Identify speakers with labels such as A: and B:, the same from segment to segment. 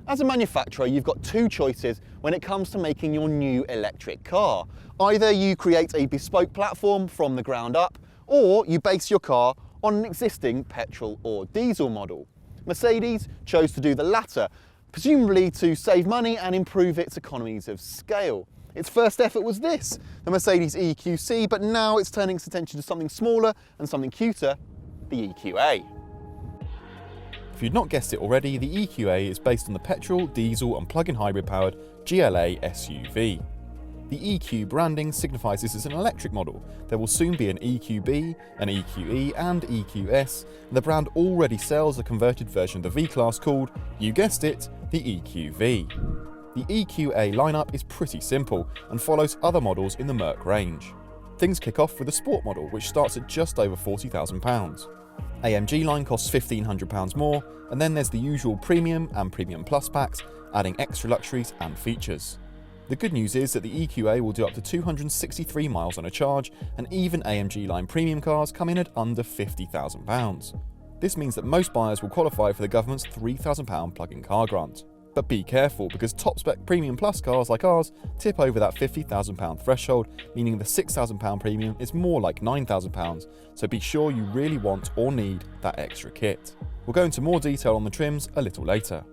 A: As a manufacturer, you've got two choices when it comes to making your new electric car. Either you create a bespoke platform from the ground up, or you base your car on an existing petrol or diesel model. Mercedes chose to do the latter, presumably to save money and improve its economies of scale. Its first effort was this, the Mercedes EQC, but now it's turning its attention to something smaller and something cuter, the EQA.
B: If you'd not guessed it already, the EQA is based on the petrol, diesel and plug-in hybrid powered GLA SUV. The EQ branding signifies this is an electric model. There will soon be an EQB, an EQE and EQS, and the brand already sells a converted version of the V-Class called, you guessed it, the EQV. The EQA lineup is pretty simple and follows other models in the Merc range. Things kick off with the Sport model, which starts at just over £40,000. AMG line costs £1,500 more, and then there's the usual Premium and Premium Plus packs, adding extra luxuries and features. The good news is that the EQA will do up to 263 miles on a charge, and even AMG line premium cars come in at under £50,000. This means that most buyers will qualify for the government's £3,000 plug-in car grant. But be careful, because top-spec Premium Plus cars like ours tip over that £50,000 threshold, meaning the £6,000 premium is more like £9,000, so be sure you really want or need that extra kit. We'll go into more detail on the trims a little later.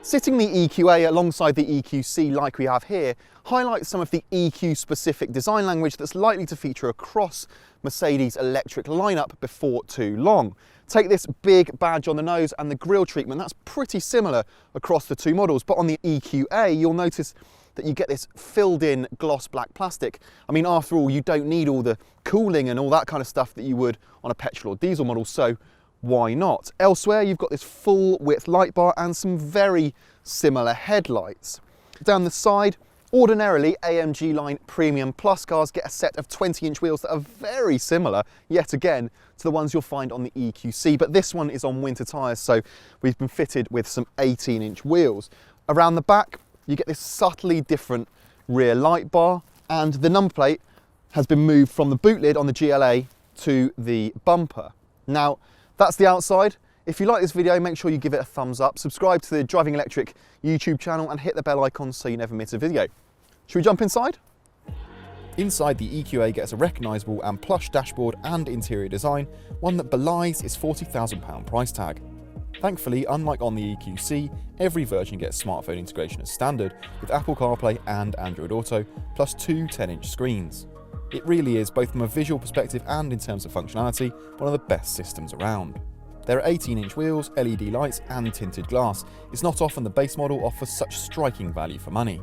A: Sitting the EQA alongside the EQC like we have here highlights some of the EQ-specific design language that's likely to feature across Mercedes' electric lineup before too long. Take this big badge on the nose and the grille treatment, that's pretty similar across the two models, but on the EQA you'll notice that you get this filled in gloss black plastic. I mean, after all, you don't need all the cooling and all that kind of stuff that you would on a petrol or diesel model, so why not? Elsewhere, you've got this full width light bar and some very similar headlights. Down the side, ordinarily AMG line Premium Plus cars get a set of 20-inch wheels that are very similar, yet again, to the ones you'll find on the EQC, but this one is on winter tyres, so we've been fitted with some 18-inch wheels. Around the back, you get this subtly different rear light bar, and the number plate has been moved from the boot lid on the GLA to the bumper. Now, that's the outside. If you like this video, make sure you give it a thumbs up, subscribe to the Driving Electric YouTube channel and hit the bell icon so you never miss a video. Should we jump inside?
B: Inside, the EQA gets a recognisable and plush dashboard and interior design, one that belies its £40,000 price tag. Thankfully, unlike on the EQC, every version gets smartphone integration as standard, with Apple CarPlay and Android Auto, plus two 10-inch screens. It really is, both from a visual perspective and in terms of functionality, one of the best systems around. There are 18-inch wheels, LED lights and tinted glass. It's not often the base model offers such striking value for money.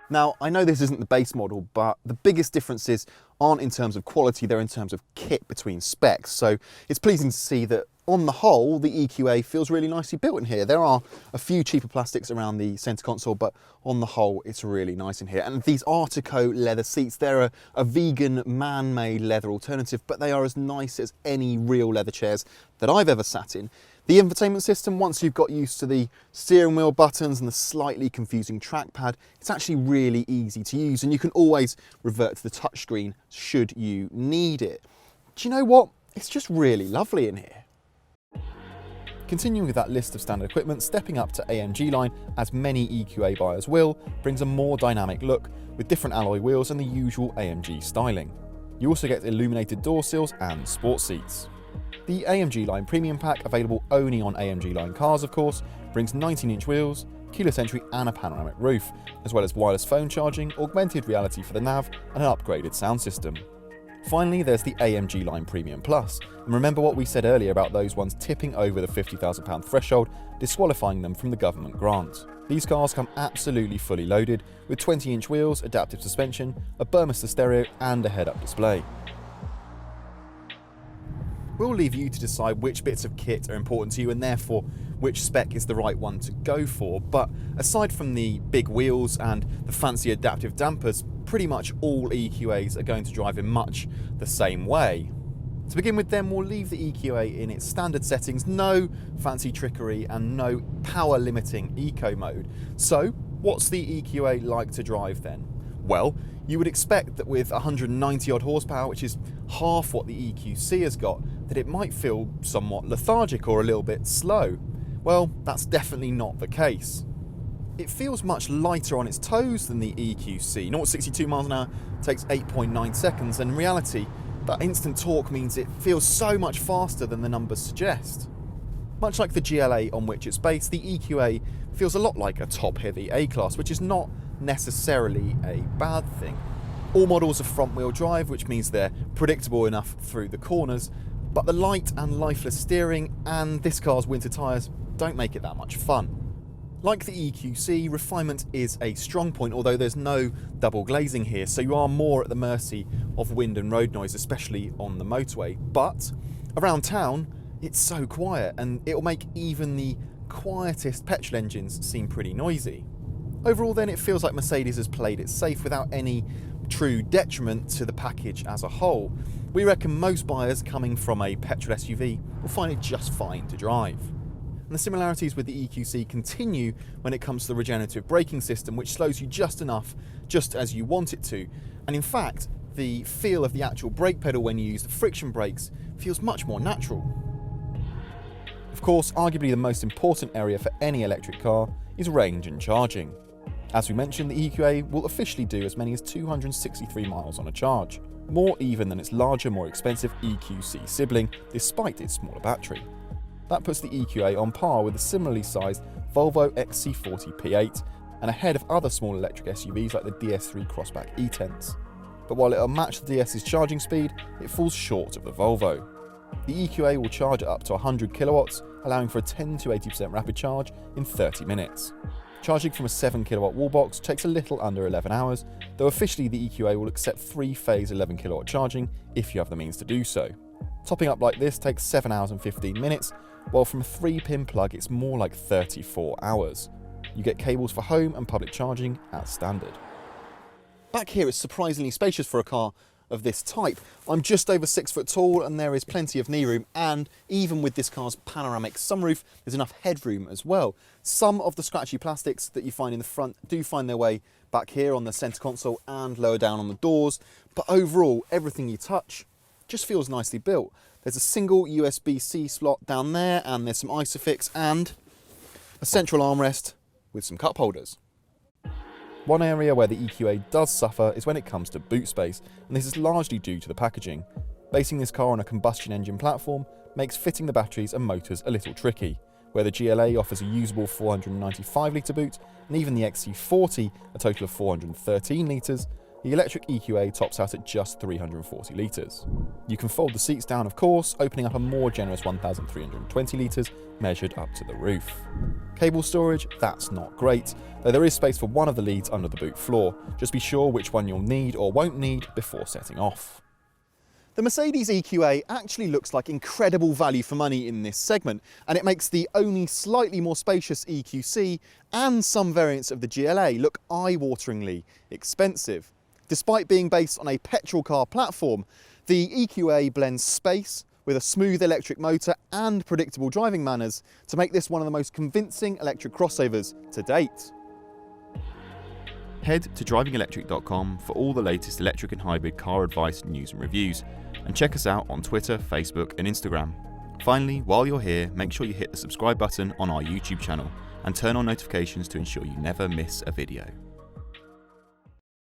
A: Now, I know this isn't the base model, but the biggest differences aren't in terms of quality, they're in terms of kit between specs. So it's pleasing to see that on the whole, the EQA feels really nicely built in here. There are a few cheaper plastics around the centre console, but on the whole, it's really nice in here. And these Artico leather seats, they're a vegan, man-made leather alternative, but they are as nice as any real leather chairs that I've ever sat in. The infotainment system, once you've got used to the steering wheel buttons and the slightly confusing trackpad, it's actually really easy to use, and you can always revert to the touchscreen should you need it. Do you know what? It's just really lovely in here.
B: Continuing with that list of standard equipment, stepping up to AMG line, as many EQA buyers will, brings a more dynamic look with different alloy wheels and the usual AMG styling. You also get illuminated door sills and sport seats. The AMG line premium pack, available only on AMG line cars of course, brings 19-inch wheels, keyless entry and a panoramic roof, as well as wireless phone charging, augmented reality for the nav and an upgraded sound system. Finally, there's the AMG line Premium Plus, and remember what we said earlier about those ones tipping over the £50,000 threshold, disqualifying them from the government grant. These cars come absolutely fully loaded, with 20-inch wheels, adaptive suspension, a Burmester stereo and a head-up display. We'll leave you to decide which bits of kit are important to you and therefore which spec is the right one to go for, but aside from the big wheels and the fancy adaptive dampers, pretty much all EQAs are going to drive in much the same way. To begin with then, we'll leave the EQA in its standard settings, no fancy trickery and no power limiting eco mode. So what's the EQA like to drive then? Well, you would expect that with 190 odd horsepower, which is half what the EQC has got, that it might feel somewhat lethargic or a little bit slow. Well, that's definitely not the case. It feels much lighter on its toes than the EQC. 0-62 miles an hour takes 8.9 seconds, and in reality, that instant torque means it feels so much faster than the numbers suggest. Much like the GLA on which it's based, the EQA feels a lot like a top-heavy A-Class, which is not necessarily a bad thing. All models are front-wheel drive, which means they're predictable enough through the corners, but the light and lifeless steering and this car's winter tyres don't make it that much fun. Like the EQC, refinement is a strong point, although there's no double glazing here, so you are more at the mercy of wind and road noise, especially on the motorway. But around town, it's so quiet, and it'll make even the quietest petrol engines seem pretty noisy. Overall then, it feels like Mercedes has played it safe without any true detriment to the package as a whole. We reckon most buyers coming from a petrol SUV will find it just fine to drive. And the similarities with the EQC continue when it comes to the regenerative braking system, which slows you just enough, just as you want it to. And in fact, the feel of the actual brake pedal when you use the friction brakes feels much more natural. Of course, arguably the most important area for any electric car is range and charging. As we mentioned, the EQA will officially do as many as 263 miles on a charge, more even than its larger, more expensive EQC sibling, despite its smaller battery. That puts the EQA on par with the similarly sized Volvo XC40 P8 and ahead of other small electric SUVs like the DS3 Crossback E-Tense. But while it'll match the DS's charging speed, it falls short of the Volvo. The EQA will charge at up to 100 kilowatts, allowing for a 10 to 80% rapid charge in 30 minutes. Charging from a 7 kilowatt wall box takes a little under 11 hours, though officially the EQA will accept 3-phase 11 kilowatt charging if you have the means to do so. Topping up like this takes 7 hours and 15 minutes, while from a 3-pin plug it's more like 34 hours. You get cables for home and public charging as standard. Back here is surprisingly spacious for a car of this type. I'm just over 6 foot tall and there is plenty of knee room, and even with this car's panoramic sunroof there's enough headroom as well. Some of the scratchy plastics that you find in the front do find their way back here on the centre console and lower down on the doors, but overall everything you touch just feels nicely built. There's a single USB-C slot down there, and there's some Isofix and a central armrest with some cup holders. One area where the EQA does suffer is when it comes to boot space, and this is largely due to the packaging. Basing this car on a combustion engine platform makes fitting the batteries and motors a little tricky, where the GLA offers a usable 495 litre boot, and even the XC40 a total of 413 litres, the electric EQA tops out at just 340 litres. You can fold the seats down, of course, opening up a more generous 1,320 litres measured up to the roof. Cable storage, that's not great, though there is space for one of the leads under the boot floor. Just be sure which one you'll need or won't need before setting off.
A: The Mercedes EQA actually looks like incredible value for money in this segment, and it makes the only slightly more spacious EQC and some variants of the GLA look eye-wateringly expensive. Despite being based on a petrol car platform, the EQA blends space with a smooth electric motor and predictable driving manners to make this one of the most convincing electric crossovers to date.
B: Head to DrivingElectric.com for all the latest electric and hybrid car advice, news and reviews, and check us out on Twitter, Facebook and Instagram. Finally, while you're here, make sure you hit the subscribe button on our YouTube channel and turn on notifications to ensure you never miss a video.